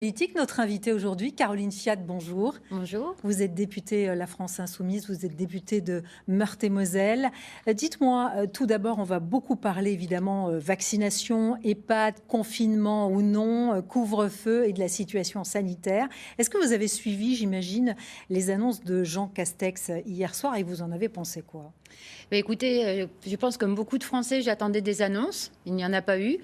Politique. Notre invitée aujourd'hui, Caroline Fiat, bonjour. Bonjour. Vous êtes députée La France Insoumise, vous êtes députée de Meurthe-et-Moselle. Dites-moi, tout d'abord, on va beaucoup parler évidemment vaccination, EHPAD, confinement ou non, couvre-feu et de la situation sanitaire. Est-ce que vous avez suivi, j'imagine, les annonces de Jean Castex hier soir et vous en avez pensé quoi? Écoutez, je pense comme beaucoup de Français, j'attendais des annonces. Il n'y en a pas eu,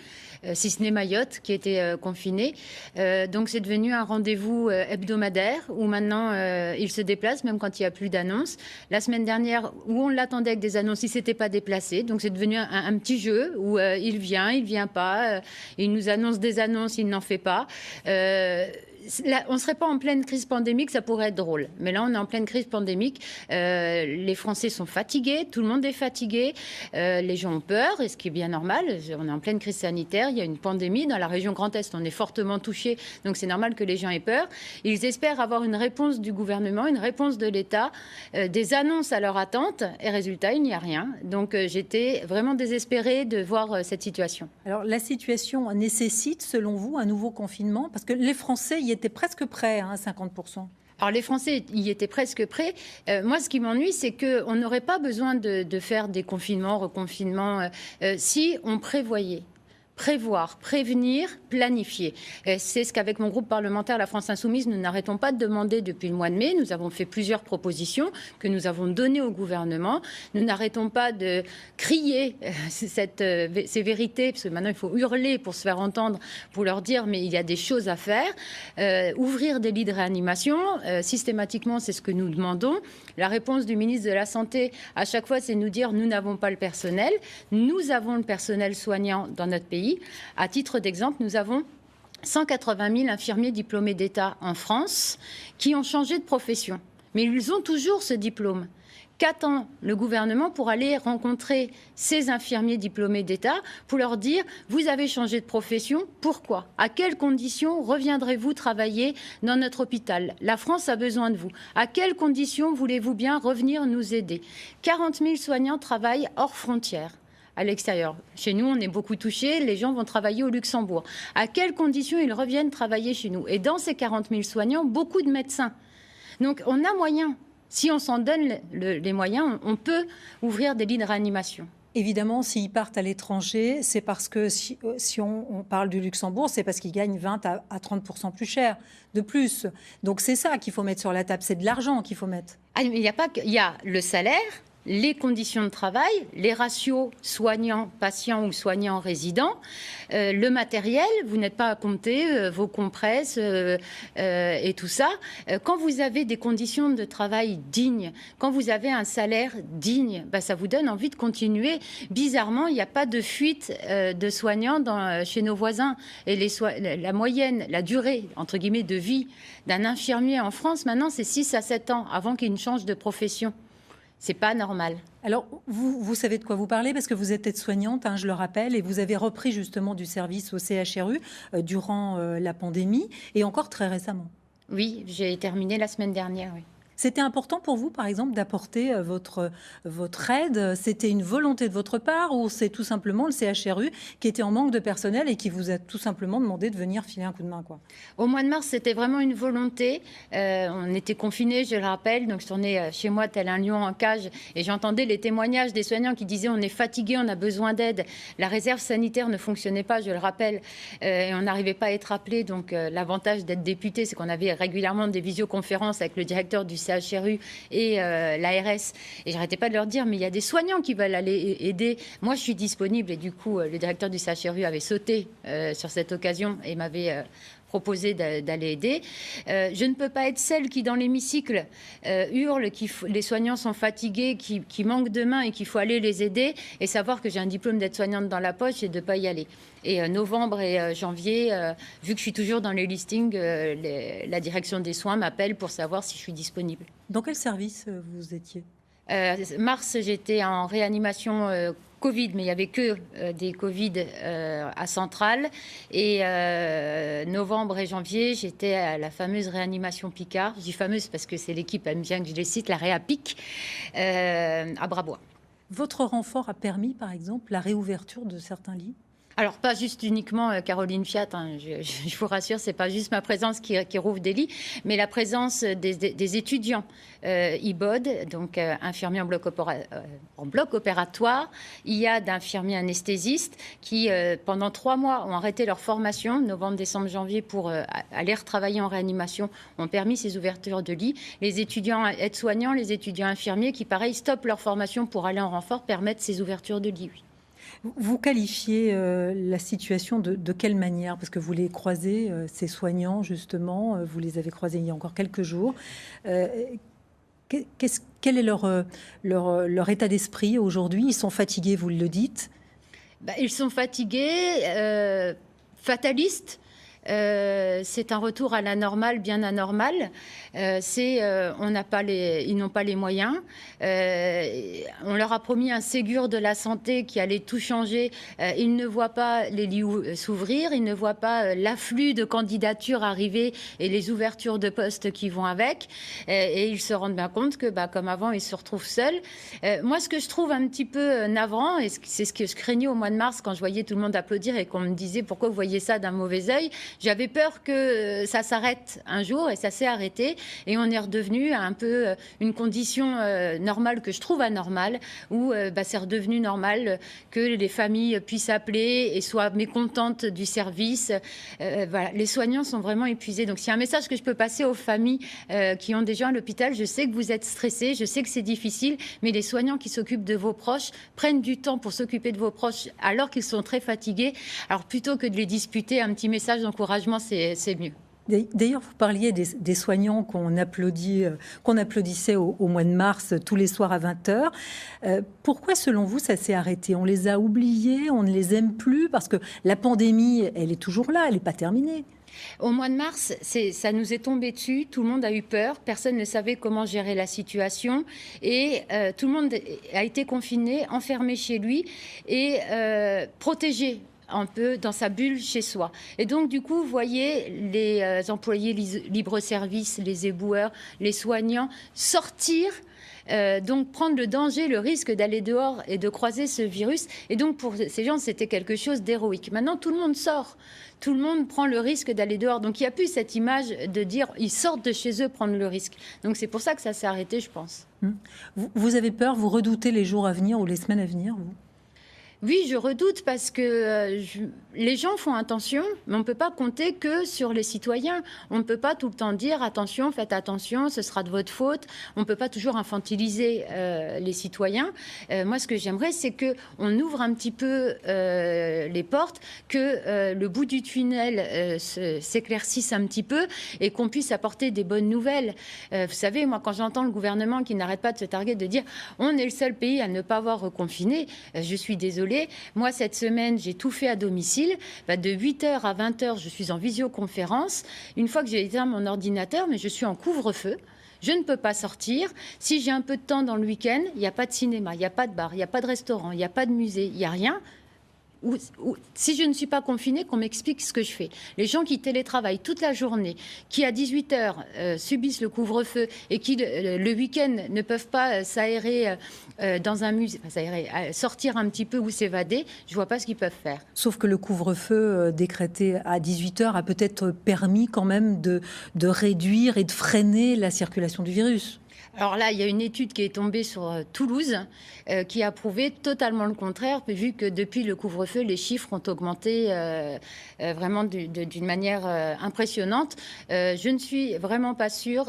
si ce n'est Mayotte qui était confinée. Donc c'est devenu un rendez-vous hebdomadaire où maintenant il se déplace même quand il n'y a plus d'annonces. La semaine dernière, où on l'attendait avec des annonces, il ne s'était pas déplacé. Donc c'est devenu un petit jeu où il vient pas. Il nous annonce des annonces, il n'en fait pas. Là, on ne serait pas en pleine crise pandémique, ça pourrait être drôle. Mais là, on est en pleine crise pandémique. Les Français sont fatigués, tout le monde est fatigué. Les gens ont peur, et ce qui est bien normal. On est en pleine crise sanitaire, il y a une pandémie. Dans la région Grand Est, on est fortement touché, donc c'est normal que les gens aient peur. Ils espèrent avoir une réponse du gouvernement, une réponse de l'État, des annonces à leur attente. Et résultat, il n'y a rien. Donc j'étais vraiment désespérée de voir cette situation. Alors la situation nécessite, selon vous, un nouveau confinement? Parce que les Français y étaient presque prêts, à 50%. Alors les Français y étaient presque prêts. Moi, ce qui m'ennuie, c'est qu'on n'aurait pas besoin de faire des confinements, reconfinements, si on prévoyait. Prévoir, prévenir, planifier. C'est ce qu'avec mon groupe parlementaire La France Insoumise, nous n'arrêtons pas de demander depuis le mois de mai. Nous avons fait plusieurs propositions que nous avons données au gouvernement. Nous n'arrêtons pas de crier ces vérités, parce que maintenant il faut hurler pour se faire entendre, pour leur dire mais il y a des choses à faire. Ouvrir des lits de réanimation, systématiquement c'est ce que nous demandons. La réponse du ministre de la Santé à chaque fois, c'est de nous dire nous n'avons pas le personnel. Nous avons le personnel soignant dans notre pays. À titre d'exemple, nous avons 180 000 infirmiers diplômés d'État en France qui ont changé de profession. Mais ils ont toujours ce diplôme. Qu'attend le gouvernement pour aller rencontrer ces infirmiers diplômés d'État pour leur dire « Vous avez changé de profession, pourquoi? À quelles conditions reviendrez-vous travailler dans notre hôpital? La France a besoin de vous. À quelles conditions voulez-vous bien revenir nous aider ?» 40 000 soignants travaillent hors frontières. À l'extérieur. Chez nous, on est beaucoup touchés. Les gens vont travailler au Luxembourg. À quelles conditions ils reviennent travailler chez nous? Et dans ces 40 000 soignants, beaucoup de médecins. Donc, on a moyen. Si on s'en donne les moyens, on peut ouvrir des lits de réanimation. Évidemment, s'ils partent à l'étranger, c'est parce que si on parle du Luxembourg, c'est parce qu'ils gagnent 20 à 30% plus cher de plus. Donc, c'est ça qu'il faut mettre sur la table. C'est de l'argent qu'il faut mettre. Ah, mais il n'y a pas que... Il y a le salaire, les conditions de travail, les ratios soignants-patients ou soignants-résidents, le matériel, vous n'êtes pas à compter vos compresses et tout ça. Quand vous avez des conditions de travail dignes, quand vous avez un salaire digne, ça vous donne envie de continuer. Bizarrement, il n'y a pas de fuite de soignants chez nos voisins. Et la moyenne, la durée, entre guillemets, de vie d'un infirmier en France, maintenant, c'est 6 à 7 ans avant qu'il ne change de profession. C'est pas normal. Alors, vous savez de quoi vous parlez parce que vous êtes aide-soignante, je le rappelle, et vous avez repris justement du service au CHRU durant la pandémie et encore très récemment. Oui, j'ai terminé la semaine dernière, oui. C'était important pour vous, par exemple, d'apporter votre aide? C'était une volonté de votre part ou c'est tout simplement le CHRU qui était en manque de personnel et qui vous a tout simplement demandé de venir filer un coup de main, quoi? Au mois de mars, c'était vraiment une volonté. On était confinés, je le rappelle, donc je tournais chez moi tel un lion en cage et j'entendais les témoignages des soignants qui disaient on est fatigué, on a besoin d'aide. La réserve sanitaire ne fonctionnait pas, je le rappelle, et on n'arrivait pas à être appelé. Donc l'avantage d'être député, c'est qu'on avait régulièrement des visioconférences avec le directeur du CHRU et l'ARS. Et j'arrêtais pas de leur dire, mais il y a des soignants qui veulent aller aider. Moi, je suis disponible. Et du coup, le directeur du CHRU avait sauté sur cette occasion et m'avait proposé d'aller aider. Je ne peux pas être celle qui, dans l'hémicycle, hurle que les soignants sont fatigués, qui manquent de main et qu'il faut aller les aider et savoir que j'ai un diplôme d'aide-soignante dans la poche et de ne pas y aller. Et novembre et janvier, vu que je suis toujours dans les listings, la direction des soins m'appelle pour savoir si je suis disponible. Dans quel service vous étiez? Mars, j'étais en réanimation Covid, mais il n'y avait que des Covid à Centrale. Et novembre et janvier, j'étais à la fameuse réanimation Picard. Je dis fameuse parce que c'est l'équipe, aime bien que je les cite, la Réapic, à Brabois. Votre renfort a permis, par exemple, la réouverture de certains lits? Alors, pas juste uniquement Caroline Fiat, hein, je vous rassure, c'est pas juste ma présence qui rouvre des lits, mais la présence des étudiants IBOD, donc infirmiers en bloc opératoire. Il y a d'infirmiers anesthésistes qui, pendant 3 mois, ont arrêté leur formation, novembre, décembre, janvier, pour aller retravailler en réanimation, ont permis ces ouvertures de lits. Les étudiants aides-soignants, les étudiants infirmiers qui, pareil, stoppent leur formation pour aller en renfort, permettent ces ouvertures de lits, oui. Vous qualifiez la situation de quelle manière? Parce que vous les croisez, ces soignants, justement, vous les avez croisés il y a encore quelques jours. Quel est leur état d'esprit aujourd'hui? Ils sont fatigués, vous le dites? Ils sont fatigués, fatalistes. C'est un retour à la normale, bien anormal. Ils n'ont pas les moyens. On leur a promis un Ségur de la santé qui allait tout changer. Ils ne voient pas les lits s'ouvrir, ils ne voient pas l'afflux de candidatures arriver et les ouvertures de postes qui vont avec. Et ils se rendent bien compte que, comme avant, ils se retrouvent seuls. Moi, ce que je trouve un petit peu navrant, et c'est ce que je craignais au mois de mars quand je voyais tout le monde applaudir et qu'on me disait pourquoi vous voyez ça d'un mauvais œil. J'avais peur que ça s'arrête un jour et ça s'est arrêté et on est redevenu à un peu une condition normale que je trouve anormale où c'est redevenu normal que les familles puissent appeler et soient mécontentes du service. Voilà. Les soignants sont vraiment épuisés. Donc, s'il y a un message que je peux passer aux familles qui ont des gens à l'hôpital, je sais que vous êtes stressés, je sais que c'est difficile, mais les soignants qui s'occupent de vos proches prennent du temps pour s'occuper de vos proches alors qu'ils sont très fatigués. Alors, plutôt que de les disputer, un petit message d'encouragement, c'est mieux. D'ailleurs, vous parliez des soignants qu'on applaudissait au mois de mars tous les soirs à 20h. Pourquoi, selon vous, ça s'est arrêté? On les a oubliés, on ne les aime plus? Parce que la pandémie, elle est toujours là, elle n'est pas terminée. Au mois de mars, ça nous est tombé dessus, tout le monde a eu peur, personne ne savait comment gérer la situation et tout le monde a été confiné, enfermé chez lui et protégé un peu dans sa bulle chez soi. Et donc, du coup, vous voyez les employés libre-service, les éboueurs, les soignants sortir, donc prendre le danger, le risque d'aller dehors et de croiser ce virus. Et donc, pour ces gens, c'était quelque chose d'héroïque. Maintenant, tout le monde sort. Tout le monde prend le risque d'aller dehors. Donc, il n'y a plus cette image de dire ils sortent de chez eux prendre le risque. Donc, c'est pour ça que ça s'est arrêté, je pense. Vous avez peur, vous redoutez les jours à venir ou les semaines à venir, vous? Oui, je redoute parce que les gens font attention, mais on ne peut pas compter que sur les citoyens. On ne peut pas tout le temps dire attention, faites attention, ce sera de votre faute. On ne peut pas toujours infantiliser les citoyens. Moi, ce que j'aimerais, c'est qu'on ouvre un petit peu les portes, que le bout du tunnel s'éclaircisse un petit peu et qu'on puisse apporter des bonnes nouvelles. Vous savez, moi, quand j'entends le gouvernement qui n'arrête pas de se targuer de dire on est le seul pays à ne pas avoir reconfiné, je suis désolée. Moi, cette semaine, j'ai tout fait à domicile. De 8h à 20h, je suis en visioconférence. Une fois que j'ai éteint mon ordinateur, mais je suis en couvre-feu. Je ne peux pas sortir. Si j'ai un peu de temps dans le week-end, il n'y a pas de cinéma, il n'y a pas de bar, il n'y a pas de restaurant, il n'y a pas de musée, il n'y a rien. Si je ne suis pas confinée, qu'on m'explique ce que je fais. Les gens qui télétravaillent toute la journée, qui à 18h subissent le couvre-feu et qui le week-end ne peuvent pas s'aérer dans un musée, sortir un petit peu ou s'évader, je ne vois pas ce qu'ils peuvent faire. Sauf que le couvre-feu décrété à 18h a peut-être permis quand même de réduire et de freiner la circulation du virus. Alors là, il y a une étude qui est tombée sur Toulouse qui a prouvé totalement le contraire, vu que depuis le couvre-feu, les chiffres ont augmenté vraiment d'une manière impressionnante. Je ne suis vraiment pas sûre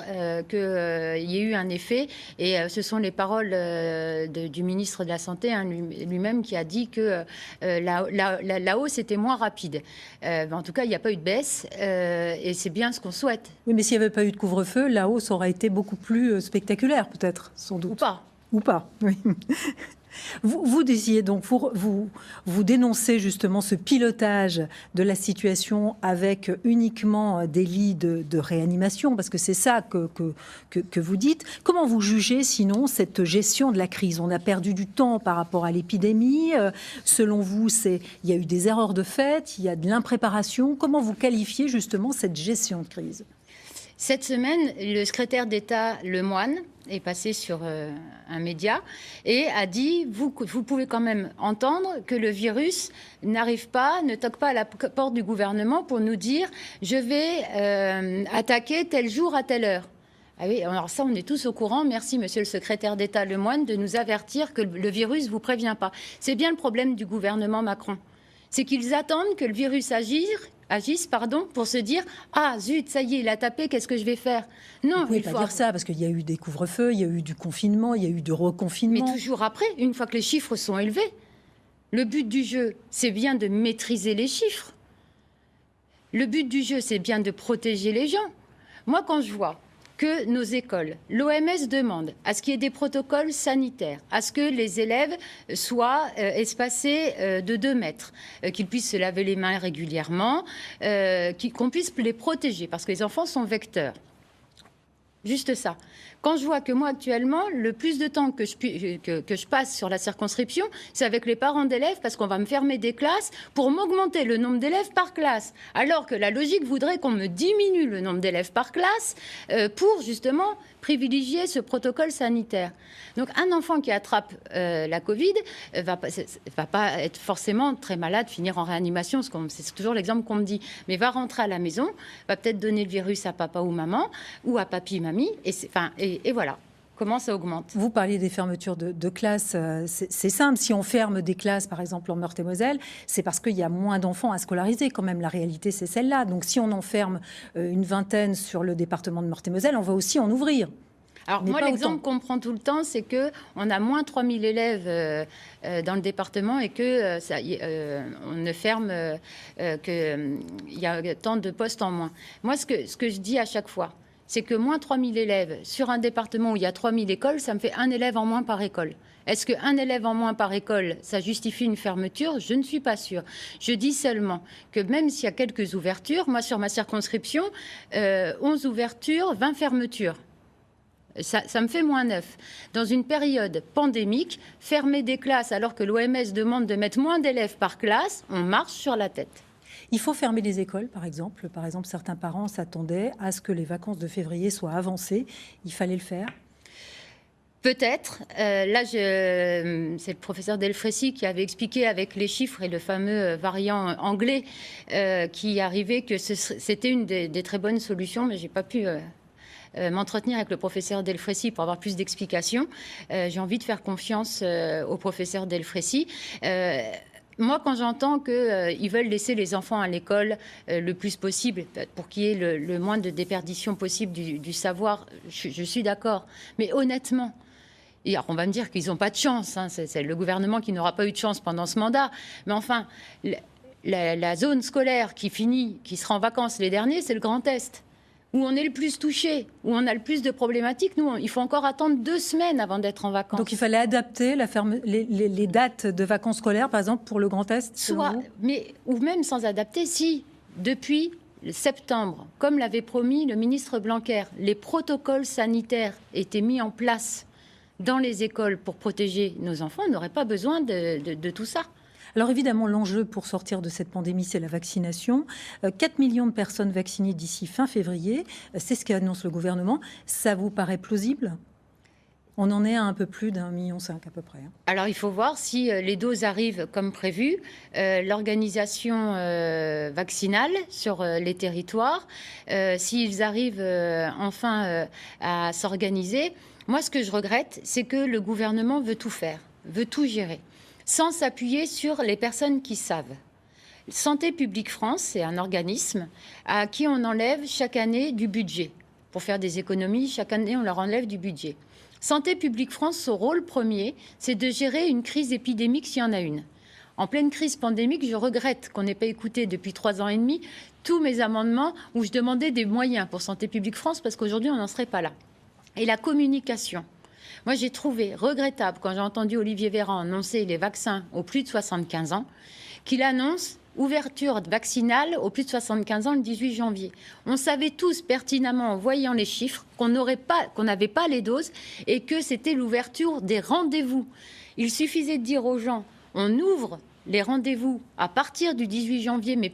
qu'il y ait eu un effet. Et ce sont les paroles du ministre de la Santé lui-même qui a dit que la hausse était moins rapide. En tout cas, il n'y a pas eu de baisse et c'est bien ce qu'on souhaite. Oui, mais s'il n'y avait pas eu de couvre-feu, la hausse aurait été beaucoup plus spectaculaire. Peut-être, sans doute. Ou pas, oui. Vous disiez donc, vous dénoncez justement ce pilotage de la situation avec uniquement des lits de réanimation, parce que c'est ça que vous dites. Comment vous jugez sinon cette gestion de la crise? On a perdu du temps par rapport à l'épidémie. Selon vous, il y a eu des erreurs de fait, il y a de l'impréparation. Comment vous qualifiez justement cette gestion de crise? Cette semaine, le secrétaire d'État Lemoine est passé sur un média et a dit vous pouvez quand même entendre que le virus n'arrive pas, ne toque pas à la porte du gouvernement pour nous dire je vais attaquer tel jour à telle heure. Ah oui, alors ça, on est tous au courant. Merci, monsieur le secrétaire d'État Lemoine, de nous avertir que le virus ne vous prévient pas. C'est bien le problème du gouvernement Macron. C'est qu'ils attendent que le virus agisse, pour se dire « Ah, zut, ça y est, il a tapé, qu'est-ce que je vais faire ?» Non, vous ne pouvez pas dire ça, parce qu'il y a eu des couvre-feux, il y a eu du confinement, il y a eu du reconfinement. Mais toujours après, une fois que les chiffres sont élevés, le but du jeu, c'est bien de maîtriser les chiffres. Le but du jeu, c'est bien de protéger les gens. Moi, quand je vois que nos écoles, l'OMS demande à ce qu'il y ait des protocoles sanitaires, à ce que les élèves soient espacés de 2 mètres, qu'ils puissent se laver les mains régulièrement, qu'on puisse les protéger, parce que les enfants sont vecteurs. Juste ça. Quand je vois que moi, actuellement, le plus de temps que je passe sur la circonscription, c'est avec les parents d'élèves, parce qu'on va me fermer des classes pour m'augmenter le nombre d'élèves par classe. Alors que la logique voudrait qu'on me diminue le nombre d'élèves par classe pour, justement, privilégier ce protocole sanitaire. Donc, un enfant qui attrape la Covid va pas être forcément très malade, finir en réanimation, c'est toujours l'exemple qu'on me dit, mais va rentrer à la maison, va peut-être donner le virus à papa ou maman, ou à papy, mamie, et voilà comment ça augmente. Vous parliez des fermetures de classes. C'est simple. Si on ferme des classes, par exemple en Meurthe-et-Moselle, c'est parce qu'il y a moins d'enfants à scolariser. Quand même, la réalité, c'est celle-là. Donc, si on en ferme une vingtaine sur le département de Meurthe-et-Moselle, on va aussi en ouvrir. Alors moi, l'exemple qu'on prend tout le temps, c'est qu'on a moins 3000 élèves dans le département et que on ne ferme qu'il y a tant de postes en moins. Moi, ce que je dis à chaque fois, c'est que moins 3000 élèves sur un département où il y a 3000 écoles, ça me fait un élève en moins par école. Est-ce qu'un élève en moins par école, ça justifie une fermeture? Je ne suis pas sûre. Je dis seulement que même s'il y a quelques ouvertures, moi sur ma circonscription, 11 ouvertures, 20 fermetures. Ça me fait moins 9. Dans une période pandémique, fermer des classes alors que l'OMS demande de mettre moins d'élèves par classe, on marche sur la tête. Il faut fermer les écoles, par exemple. Par exemple, certains parents s'attendaient à ce que les vacances de février soient avancées. Il fallait le faire. Peut-être. Là, c'est le professeur Delfrécy qui avait expliqué avec les chiffres et le fameux variant anglais qui arrivait que c'était une des très bonnes solutions, mais j'ai pas pu m'entretenir avec le professeur Delfrécy pour avoir plus d'explications. J'ai envie de faire confiance au professeur Delfrécy. Moi, quand j'entends qu'ils veulent laisser les enfants à l'école le plus possible pour qu'il y ait le moins de déperdition possible du savoir, je suis d'accord. Mais honnêtement, et alors on va me dire qu'ils n'ont pas de chance. Hein, c'est le gouvernement qui n'aura pas eu de chance pendant ce mandat. Mais enfin, la zone scolaire qui sera en vacances les derniers, c'est le Grand Est, où on est le plus touché, où on a le plus de problématiques. Nous, il faut encore attendre 2 semaines avant d'être en vacances. Donc il fallait adapter les dates de vacances scolaires, par exemple, pour le Grand Est, ou même sans adapter, si depuis septembre, comme l'avait promis le ministre Blanquer, les protocoles sanitaires étaient mis en place dans les écoles pour protéger nos enfants, on n'aurait pas besoin de tout ça. Alors évidemment, l'enjeu pour sortir de cette pandémie, c'est la vaccination. 4 millions de personnes vaccinées d'ici fin février, c'est ce qu'annonce le gouvernement. Ça vous paraît plausible ? On en est à un peu plus d'1,5 million à peu près. Alors il faut voir si les doses arrivent comme prévu. L'organisation vaccinale sur les territoires, s'ils arrivent enfin à s'organiser. Moi, ce que je regrette, c'est que le gouvernement veut tout faire, veut tout gérer, sans s'appuyer sur les personnes qui savent. Santé publique France, c'est un organisme à qui on enlève chaque année du budget. Pour faire des économies, chaque année, on leur enlève du budget. Santé publique France, son rôle premier, c'est de gérer une crise épidémique s'il y en a une. En pleine crise pandémique, je regrette qu'on n'ait pas écouté depuis 3 ans et demi tous mes amendements où je demandais des moyens pour Santé publique France parce qu'aujourd'hui, on n'en serait pas là. Et la communication. Moi, j'ai trouvé regrettable, quand j'ai entendu Olivier Véran annoncer les vaccins aux plus de 75 ans, qu'il annonce ouverture vaccinale aux plus de 75 ans le 18 janvier. On savait tous pertinemment, en voyant les chiffres, qu'on n'avait pas les doses et que c'était l'ouverture des rendez-vous. Il suffisait de dire aux gens, on ouvre les rendez-vous à partir du 18 janvier, mais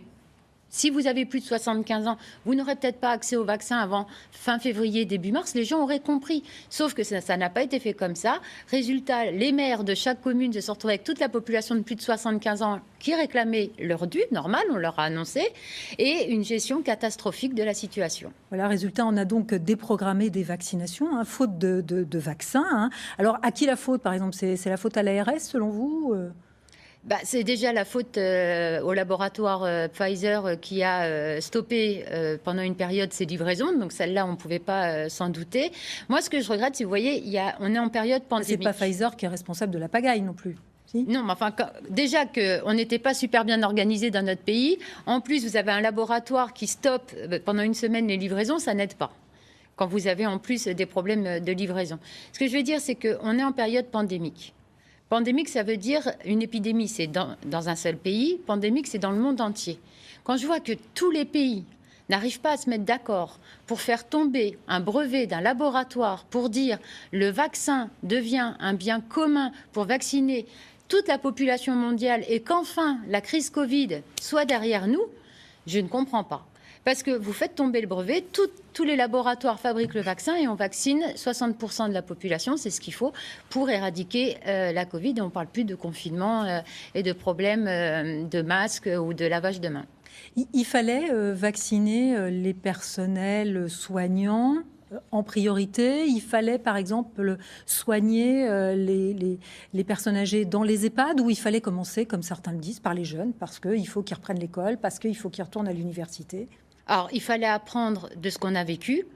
Si vous avez plus de 75 ans, vous n'aurez peut-être pas accès au vaccin avant fin février, début mars. Les gens auraient compris. Sauf que ça n'a pas été fait comme ça. Résultat, les maires de chaque commune se sont retrouvés avec toute la population de plus de 75 ans qui réclamaient leur dû, normal, on leur a annoncé, et une gestion catastrophique de la situation. Voilà, résultat, on a donc déprogrammé des vaccinations, hein, faute de vaccins. Hein. Alors, à qui la faute, par exemple? C'est la faute à l'ARS, selon vous? C'est déjà la faute au laboratoire Pfizer qui a stoppé pendant une période ses livraisons. Donc celle-là, on ne pouvait pas s'en douter. Moi, ce que je regrette, c'est, vous voyez, on est en période pandémique. C'est pas Pfizer qui est responsable de la pagaille non plus. Si. Non, mais enfin, déjà qu'on n'était pas super bien organisé dans notre pays. En plus, vous avez un laboratoire qui stoppe pendant une semaine les livraisons, ça n'aide pas. Quand vous avez en plus des problèmes de livraison. Ce que je veux dire, c'est qu'on est en période pandémique. Pandémique, ça veut dire une épidémie, c'est dans un seul pays. Pandémique, c'est dans le monde entier. Quand je vois que tous les pays n'arrivent pas à se mettre d'accord pour faire tomber un brevet d'un laboratoire pour dire le vaccin devient un bien commun pour vacciner toute la population mondiale et qu'enfin la crise Covid soit derrière nous, je ne comprends pas. Parce que vous faites tomber le brevet, tous les laboratoires fabriquent le vaccin et on vaccine 60% de la population, c'est ce qu'il faut pour éradiquer la Covid. Et on ne parle plus de confinement et de problèmes de masques ou de lavage de mains. Il fallait vacciner les personnels soignants en priorité. Il fallait, par exemple, soigner les personnes âgées dans les EHPAD, où il fallait commencer, comme certains le disent, par les jeunes, parce qu'il faut qu'ils reprennent l'école, parce qu'il faut qu'ils retournent à l'université. Alors, il fallait apprendre de ce qu'on a vécu.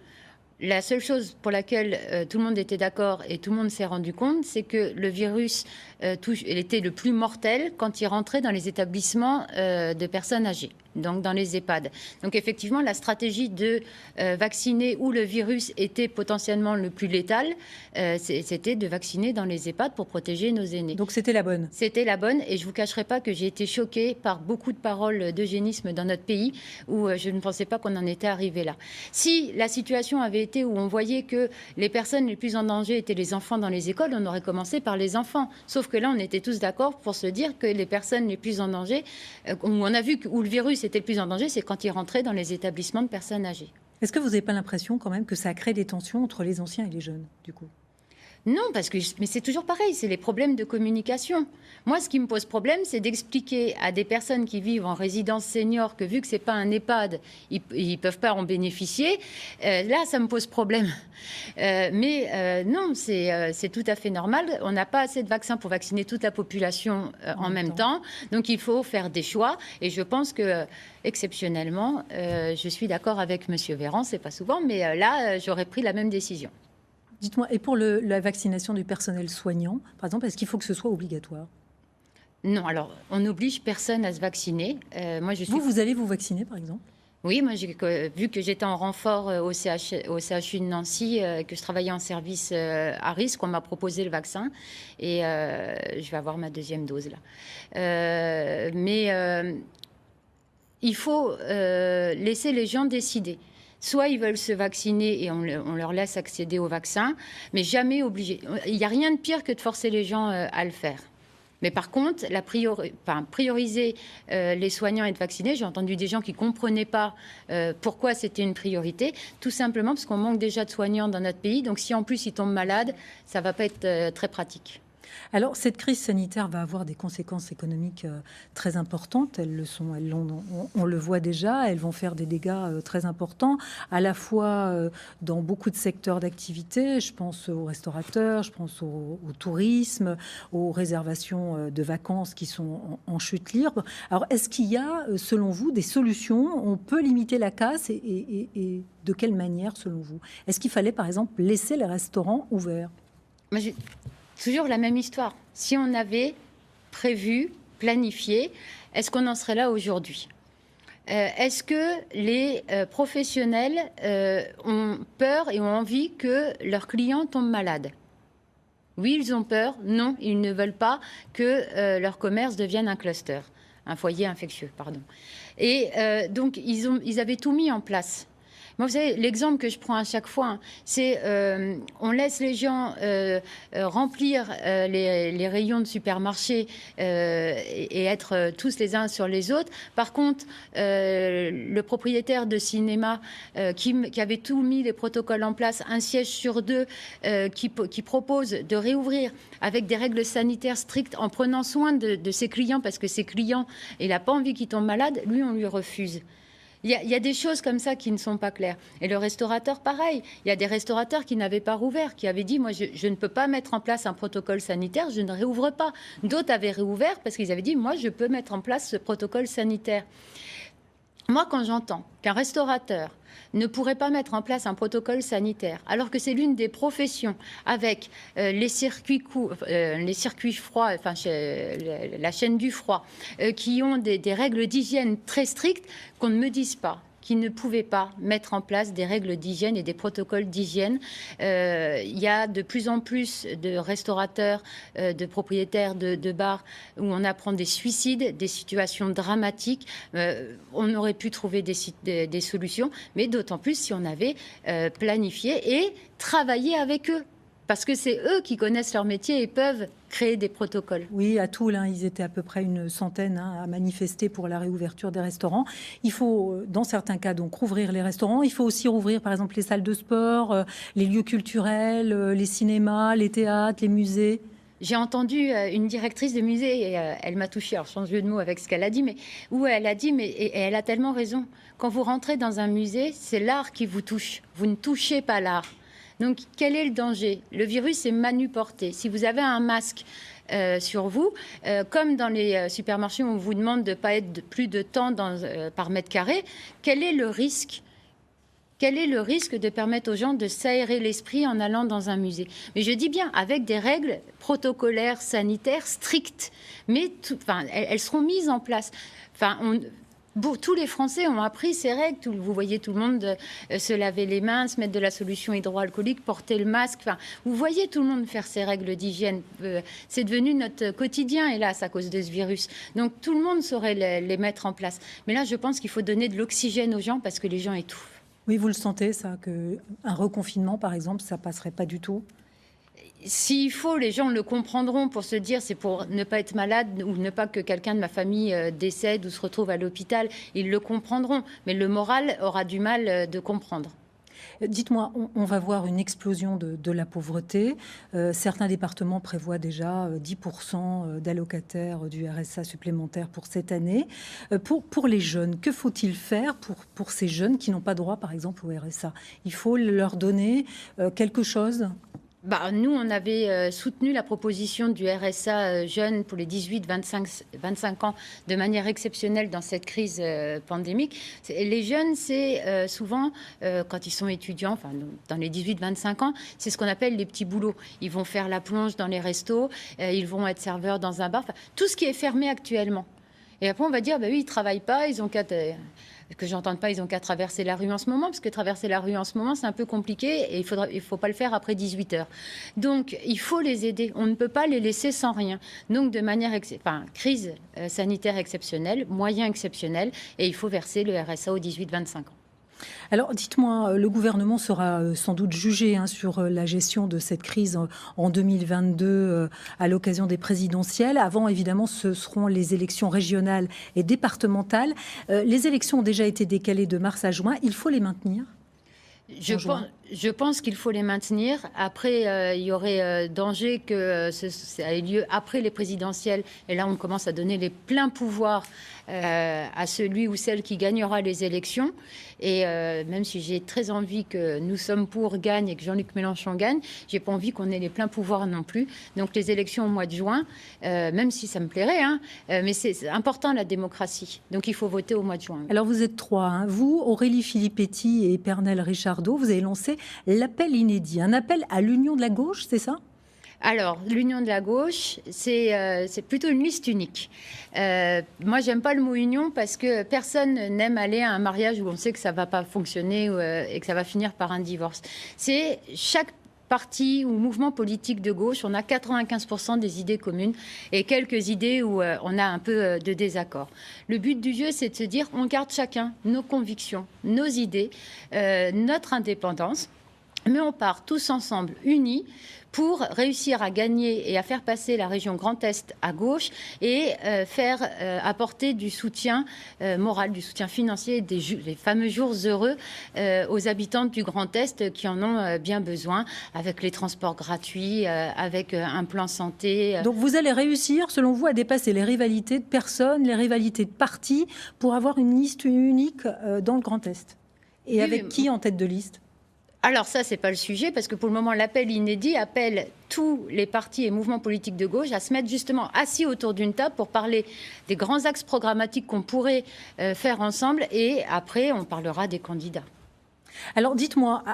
La seule chose pour laquelle tout le monde était d'accord et tout le monde s'est rendu compte, c'est que le virus était le plus mortel quand il rentrait dans les établissements de personnes âgées, donc dans les EHPAD. Donc effectivement, la stratégie de vacciner où le virus était potentiellement le plus létal, c'était de vacciner dans les EHPAD pour protéger nos aînés. Donc c'était la bonne. C'était la bonne, et je ne vous cacherai pas que j'ai été choquée par beaucoup de paroles d'eugénisme dans notre pays, où je ne pensais pas qu'on en était arrivé là. Si la situation avait été où on voyait que les personnes les plus en danger étaient les enfants dans les écoles, on aurait commencé par les enfants. Sauf que là, on était tous d'accord pour se dire que les personnes les plus en danger, où on a vu où le virus était le plus en danger, c'est quand il rentrait dans les établissements de personnes âgées. Est-ce que vous n'avez pas l'impression quand même que ça a créé des tensions entre les anciens et les jeunes, du coup ? Non, mais c'est toujours pareil, c'est les problèmes de communication. Moi, ce qui me pose problème, c'est d'expliquer à des personnes qui vivent en résidence senior que vu que ce n'est pas un EHPAD, ils ne peuvent pas en bénéficier. Là, ça me pose problème. Non, c'est tout à fait normal. On n'a pas assez de vaccins pour vacciner toute la population en même temps. Donc, il faut faire des choix. Et je pense que, exceptionnellement, je suis d'accord avec M. Véran, c'est pas souvent, mais là, j'aurais pris la même décision. Dites-moi, et pour la vaccination du personnel soignant, par exemple, est-ce qu'il faut que ce soit obligatoire ? Non, alors, on n'oblige personne à se vacciner. Vous allez vous vacciner, par exemple ? Oui, moi, vu que j'étais en renfort au CHU de Nancy, que je travaillais en service à risque, on m'a proposé le vaccin et je vais avoir ma deuxième dose là. Il faut laisser les gens décider. Soit ils veulent se vacciner et on leur laisse accéder au vaccin, mais jamais obligé. Il n'y a rien de pire que de forcer les gens à le faire. Mais par contre, prioriser les soignants et de vacciner, j'ai entendu des gens qui ne comprenaient pas pourquoi c'était une priorité, tout simplement parce qu'on manque déjà de soignants dans notre pays. Donc si en plus ils tombent malades, ça ne va pas être très pratique. Alors, cette crise sanitaire va avoir des conséquences économiques très importantes. On le voit déjà, elles vont faire des dégâts très importants, à la fois dans beaucoup de secteurs d'activité. Je pense aux restaurateurs, je pense au tourisme, aux réservations de vacances qui sont en chute libre. Alors, est-ce qu'il y a, selon vous, des solutions ? On peut limiter la casse et de quelle manière, selon vous ? Est-ce qu'il fallait, par exemple, laisser les restaurants ouverts ? Toujours la même histoire. Si on avait prévu, planifié, est-ce qu'on en serait là aujourd'hui ? Est-ce que les professionnels ont peur et ont envie que leurs clients tombent malades ? Oui, ils ont peur. Non, ils ne veulent pas que leur commerce devienne un cluster, un foyer infectieux, pardon. Et donc, ils avaient tout mis en place. Moi, vous savez, l'exemple que je prends à chaque fois, hein, c'est on laisse les gens remplir les rayons de supermarché et être tous les uns sur les autres. Par contre, le propriétaire de cinéma qui avait tout mis les protocoles en place, un siège sur deux, qui propose de réouvrir avec des règles sanitaires strictes en prenant soin de ses clients, parce que ses clients, il n'a pas envie qu'ils tombent malades, lui, on lui refuse. Il y a des choses comme ça qui ne sont pas claires. Et le restaurateur, pareil. Il y a des restaurateurs qui n'avaient pas rouvert, qui avaient dit, moi, je ne peux pas mettre en place un protocole sanitaire, je ne réouvre pas. D'autres avaient réouvert parce qu'ils avaient dit, moi, je peux mettre en place ce protocole sanitaire. Moi, quand j'entends qu'un restaurateur ne pourrait pas mettre en place un protocole sanitaire, alors que c'est l'une des professions avec les circuits froids, enfin la chaîne du froid, qui ont des règles d'hygiène très strictes, qu'on ne me dise pas qui ne pouvaient pas mettre en place des règles d'hygiène et des protocoles d'hygiène. Il y a de plus en plus de restaurateurs, de propriétaires de bars où on apprend des suicides, des situations dramatiques. On aurait pu trouver des solutions, mais d'autant plus si on avait planifié et travaillé avec eux. Parce que c'est eux qui connaissent leur métier et peuvent créer des protocoles. Oui, à Toul, ils étaient à peu près une centaine à manifester pour la réouverture des restaurants. Il faut, dans certains cas, donc rouvrir les restaurants. Il faut aussi rouvrir, par exemple, les salles de sport, les lieux culturels, les cinémas, les théâtres, les musées. J'ai entendu une directrice de musée, et elle m'a touchée, alors je change de mot avec ce qu'elle a dit, mais où elle a dit, et elle a tellement raison, quand vous rentrez dans un musée, c'est l'art qui vous touche. Vous ne touchez pas l'art. Donc, quel est le danger? Le virus est manuporté. Si vous avez un masque sur vous, comme dans les supermarchés où on vous demande de ne pas être plus de temps par mètre carré, quel est le risque? Quel est le risque de permettre aux gens de s'aérer l'esprit en allant dans un musée? Mais je dis bien, avec des règles protocolaires, sanitaires strictes. Mais elles seront mises en place. Tous les Français ont appris ces règles. Vous voyez tout le monde se laver les mains, se mettre de la solution hydroalcoolique, porter le masque. Vous voyez tout le monde faire ces règles d'hygiène. C'est devenu notre quotidien, hélas, à cause de ce virus. Donc tout le monde saurait les mettre en place. Mais là, je pense qu'il faut donner de l'oxygène aux gens parce que les gens étouffent. Oui, vous le sentez, ça, qu'un reconfinement, par exemple, ça passerait pas du tout? S'il faut, les gens le comprendront pour se dire c'est pour ne pas être malade ou ne pas que quelqu'un de ma famille décède ou se retrouve à l'hôpital. Ils le comprendront, mais le moral aura du mal de comprendre. Dites-moi, on va voir une explosion de la pauvreté. Certains départements prévoient déjà 10% d'allocataires du RSA supplémentaires pour cette année. Pour les jeunes, que faut-il faire pour ces jeunes qui n'ont pas droit, par exemple, au RSA? Il faut leur donner quelque chose? Nous, on avait soutenu la proposition du RSA jeune pour les 18-25 ans de manière exceptionnelle dans cette crise pandémique. Les jeunes, c'est souvent, quand ils sont étudiants, enfin, dans les 18-25 ans, c'est ce qu'on appelle les petits boulots. Ils vont faire la plonge dans les restos, ils vont être serveurs dans un bar, tout ce qui est fermé actuellement. Et après, on va dire, oui, ils ne travaillent pas, ils ont qu'à... que j'entende pas, ils ont qu'à traverser la rue en ce moment, parce que traverser la rue en ce moment, c'est un peu compliqué et il faut pas le faire après 18 heures. Donc, il faut les aider. On ne peut pas les laisser sans rien. Donc, de manière, crise sanitaire exceptionnelle, moyen exceptionnel, et il faut verser le RSA aux 18-25 ans. Alors, dites-moi, le gouvernement sera sans doute jugé sur la gestion de cette crise en 2022 à l'occasion des présidentielles. Avant, évidemment, ce seront les élections régionales et départementales. Les élections ont déjà été décalées de mars à juin. Il faut les maintenir? Je pense qu'il faut les maintenir. Après, il y aurait danger que ça ait lieu après les présidentielles. Et là, on commence à donner les pleins pouvoirs à celui ou celle qui gagnera les élections. Et même si j'ai très envie que Nous sommes pour gagne et que Jean-Luc Mélenchon gagne, j'ai pas envie qu'on ait les pleins pouvoirs non plus. Donc les élections au mois de juin, même si ça me plairait, mais c'est important la démocratie. Donc il faut voter au mois de juin. Alors vous êtes trois, vous, Aurélie Filippetti et Pernelle Richardot, vous avez lancé l'appel inédit, un appel à l'union de la gauche, c'est ça? Alors, l'union de la gauche, c'est plutôt une liste unique. Moi, j'aime pas le mot union parce que personne n'aime aller à un mariage où on sait que ça va pas fonctionner et que ça va finir par un divorce. C'est chaque parti ou mouvement politique de gauche, on a 95% des idées communes et quelques idées où on a un peu de désaccord. Le but du jeu, c'est de se dire, on garde chacun nos convictions, nos idées, notre indépendance, mais on part tous ensemble, unis, pour réussir à gagner et à faire passer la région Grand Est à gauche et faire apporter du soutien moral, du soutien financier, les fameux jours heureux aux habitants du Grand Est qui en ont bien besoin, avec les transports gratuits, avec un plan santé. Donc vous allez réussir, selon vous, à dépasser les rivalités de personnes, les rivalités de partis, pour avoir une liste unique dans le Grand Est. Et oui, avec qui en tête de liste ? Alors ça, c'est pas le sujet, parce que pour le moment, l'appel inédit appelle tous les partis et mouvements politiques de gauche à se mettre justement assis autour d'une table pour parler des grands axes programmatiques qu'on pourrait faire ensemble, et après, on parlera des candidats. Alors dites-moi,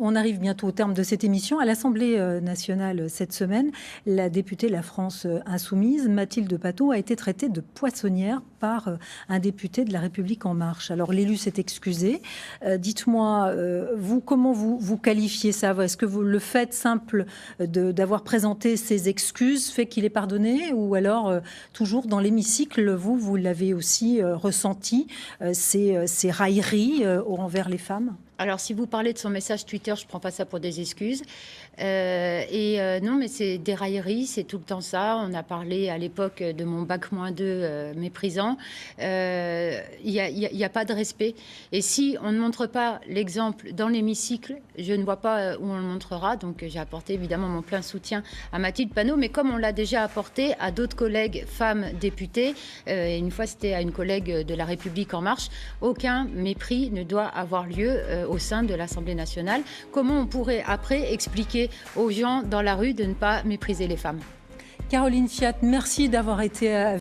on arrive bientôt au terme de cette émission. À l'Assemblée nationale cette semaine, la députée La France Insoumise, Mathilde Patton, a été traitée de poissonnière par un député de La République En Marche. Alors l'élu s'est excusé. Dites-moi, vous, comment vous qualifiez ça ? Est-ce que le fait simple d'avoir présenté ses excuses fait qu'il est pardonné ? Ou alors, toujours dans l'hémicycle, vous l'avez aussi ressenti, ces railleries envers les femmes ? Alors, si vous parlez de son message Twitter, je ne prends pas ça pour des excuses. Non, mais c'est des railleries, c'est tout le temps ça. On a parlé à l'époque de mon bac-2 méprisant. Il n'y a pas de respect. Et si on ne montre pas l'exemple dans l'hémicycle, je ne vois pas où on le montrera. Donc, j'ai apporté évidemment mon plein soutien à Mathilde Panot, mais comme on l'a déjà apporté à d'autres collègues femmes députées, une fois c'était à une collègue de La République En Marche, aucun mépris ne doit avoir lieu au sein de l'Assemblée nationale. Comment on pourrait après expliquer aux gens dans la rue de ne pas mépriser les femmes ? Caroline Fiat, merci d'avoir été